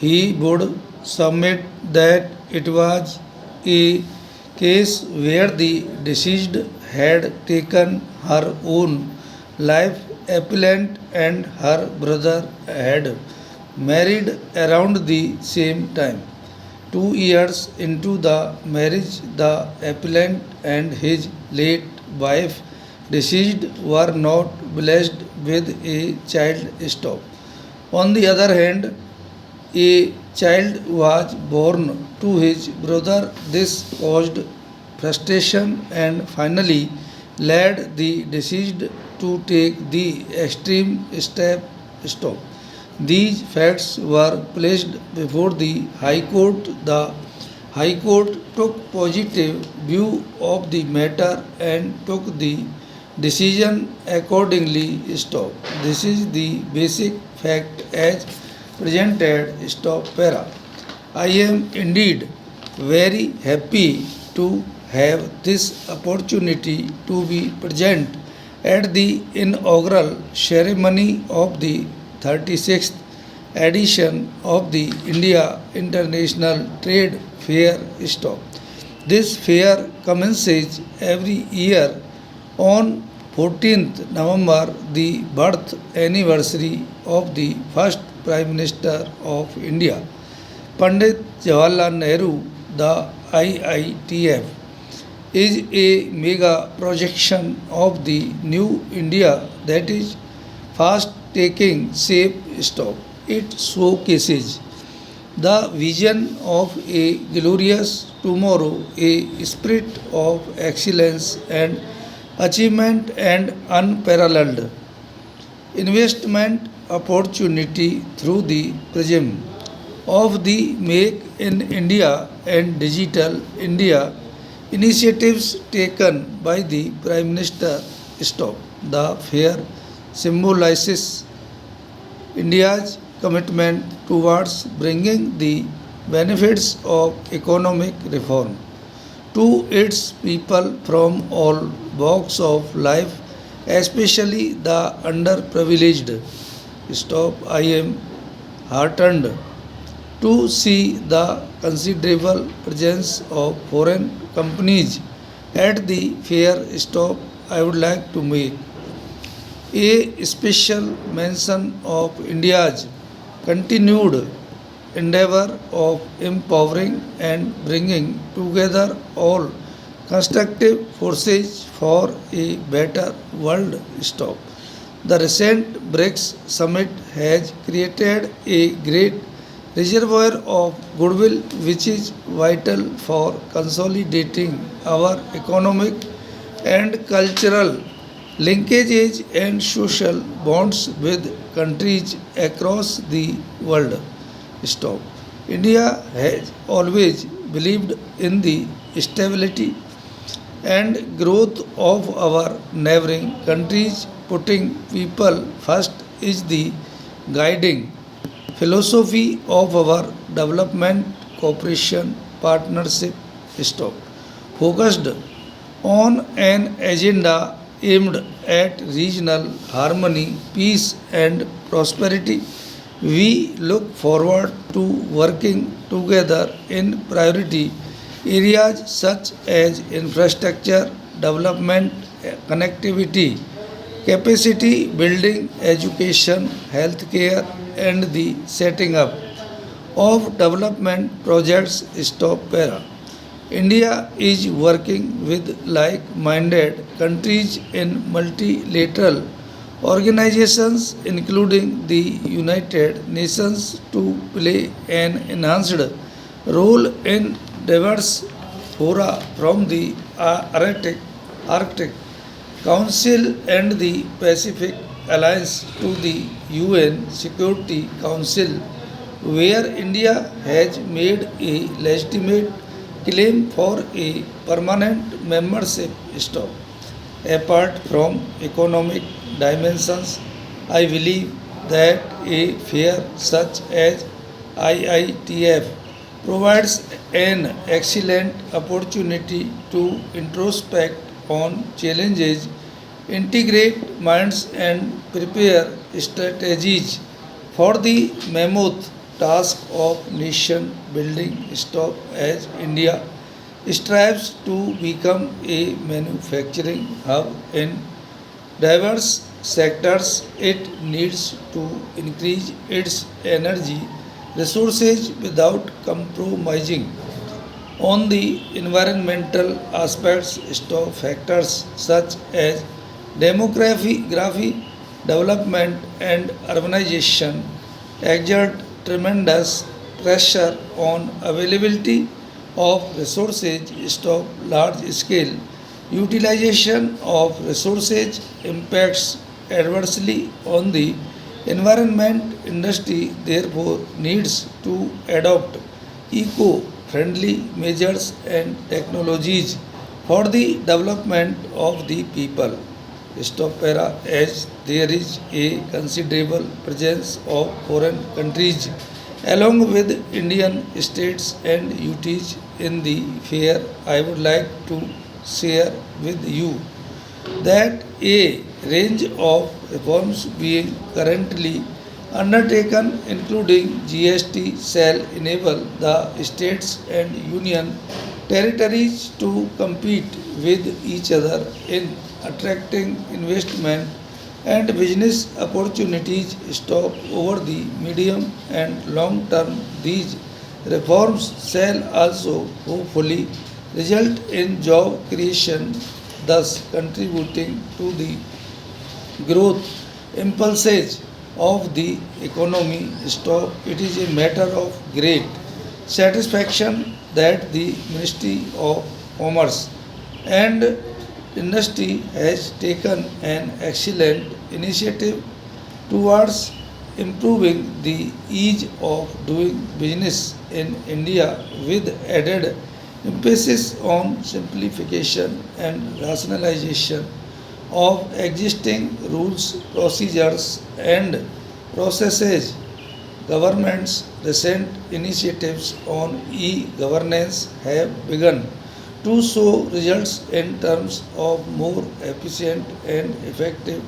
He would submit that it was a case where the deceased had taken her own life appellant and her brother had married around the same time. 2 years into the marriage, the appellant and his late wife, deceased, were not blessed with a child. Stop. On the other hand, a child was born to his brother. This caused frustration and finally led the deceased to take the extreme step. Stop. These facts were placed before the High Court. The High Court took positive view of the matter and took the decision accordingly. Stop. This is the basic fact as presented. Stop para. I am indeed very happy to have this opportunity to be present at the inaugural ceremony of the 36th edition of the India International Trade Fair. Stop. This fair commences every year on 14th November, the birth anniversary of the first Prime Minister of India, Pandit Jawaharlal Nehru. The IITF is a mega projection of the new India that is fast taking shape. Stop. It showcases the vision of a glorious tomorrow, a spirit of excellence and achievement, and unparalleled investment opportunity through the prism of the Make in India and Digital India initiatives taken by the Prime Minister. Stop. The fair symbolizes India's commitment towards bringing the benefits of economic reform to its people from all walks of life, especially the underprivileged. Stop. I am heartened to see the considerable presence of foreign companies at the fair. Stop. I would like to make a special mention of India's continued endeavor of empowering and bringing together all constructive forces for a better world. Stop. The recent BRICS summit has created a great reservoir of goodwill which is vital for consolidating our economic and cultural linkages and social bonds with countries across the world. Stop. India has always believed in the stability and growth of our neighboring countries. Putting people first is the guiding philosophy of our development cooperation partnership. Stop. Focused on an agenda aimed at regional harmony, peace, and prosperity. We look forward to working together in priority areas such as infrastructure development, connectivity, capacity building, education, healthcare, and the setting up of development projects. Stop para. India is working with like-minded countries in multilateral organizations including the United Nations to play an enhanced role in diverse fora from the Arctic Council and the Pacific Alliance to the UN Security Council, where India has made a legitimate claim for a permanent membership. Stop. Apart from economic dimensions, I believe that a fair such as IITF provides an excellent opportunity to introspect on challenges, integrate minds, and prepare strategies for the mammoth task of nation building stop as India strives to become a manufacturing hub in diverse sectors. It needs to increase its energy resources without compromising on the environmental aspects. Stop factors such as demography, development, and urbanization exert tremendous pressure on availability of resources. Stop large scale utilization of resources impacts adversely on the environment. Industry therefore needs to adopt eco-friendly measures and technologies for the development of the people. Stop para as there is a considerable presence of foreign countries along with Indian states and UTs in the fair. I would like to share with you that a range of reforms being currently undertaken, including GST, shall enable the states and union territories to compete with each other in attracting investment and business opportunities. Stop over the medium and long term. These reforms shall also hopefully result in job creation, thus contributing to the growth impulses of the economy. Stop. It is a matter of great satisfaction that the Ministry of Commerce and Industry has taken an excellent initiative towards improving the ease of doing business in India with added emphasis on simplification and rationalization of existing rules, procedures, and processes. Government's recent initiatives on e-governance have begun to show results in terms of more efficient and effective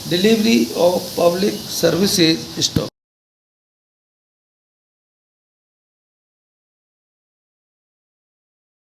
delivery of public services. Stop.